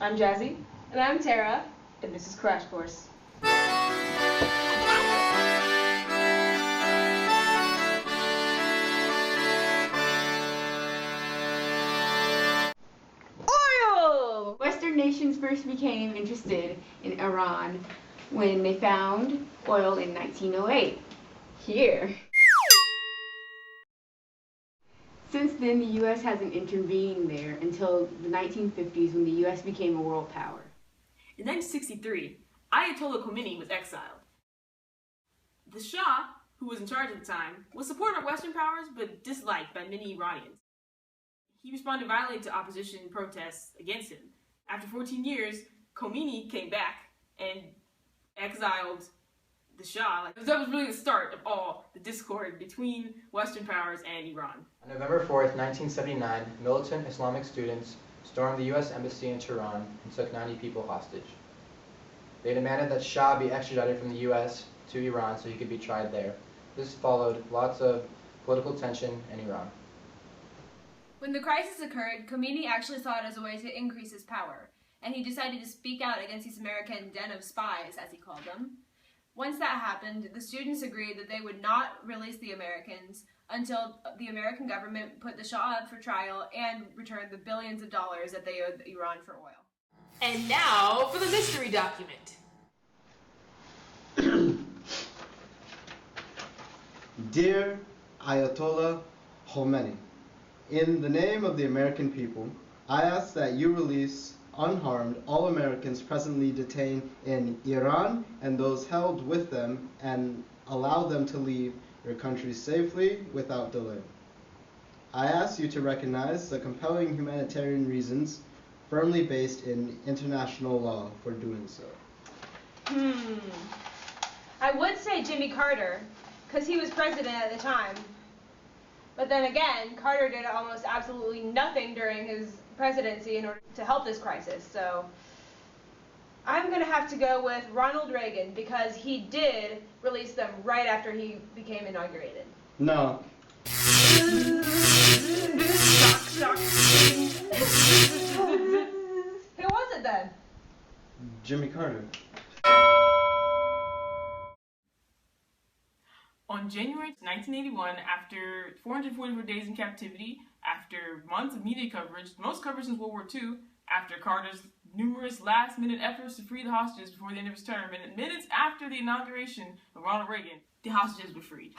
I'm Jazzy. And I'm Tara. And this is Crash Course. Oil! Western nations first became interested in Iran when they found oil in 1908. Here. Since then, the U.S. hasn't intervened there until the 1950s when the U.S. became a world power. In 1963, Ayatollah Khomeini was exiled. The Shah, who was in charge at the time, was supported by Western powers but disliked by many Iranians. He responded violently to opposition protests against him. After 14 years, Khomeini came back and exiled the Shah. That was really the start of all the discord between Western powers and Iran. On November 4th, 1979, militant Islamic students stormed the U.S. Embassy in Tehran and took 90 people hostage. They demanded that Shah be extradited from the U.S. to Iran so he could be tried there. This followed lots of political tension in Iran. When the crisis occurred, Khomeini actually saw it as a way to increase his power, and he decided to speak out against these American den of spies, as he called them. Once that happened, the students agreed that they would not release the Americans until the American government put the Shah up for trial and returned the billions of dollars that they owed Iran for oil. And now for the mystery document. Dear Ayatollah Khomeini, in the name of the American people, I ask that you release unharmed all Americans presently detained in Iran and those held with them, and allow them to leave your country safely without delay. I ask you to recognize the compelling humanitarian reasons firmly based in international law for doing so. I would say Jimmy Carter, because he was president at the time. But then again, Carter did almost absolutely nothing during his presidency in order to help this crisis. So I'm going to have to go with Ronald Reagan, because he did release them right after he became inaugurated. No. Who was it then? Jimmy Carter. On January 1981, after 444 days in captivity, after months of media coverage, most coverage since World War II, after Carter's numerous last-minute efforts to free the hostages before the end of his term, and minutes after the inauguration of Ronald Reagan, the hostages were freed.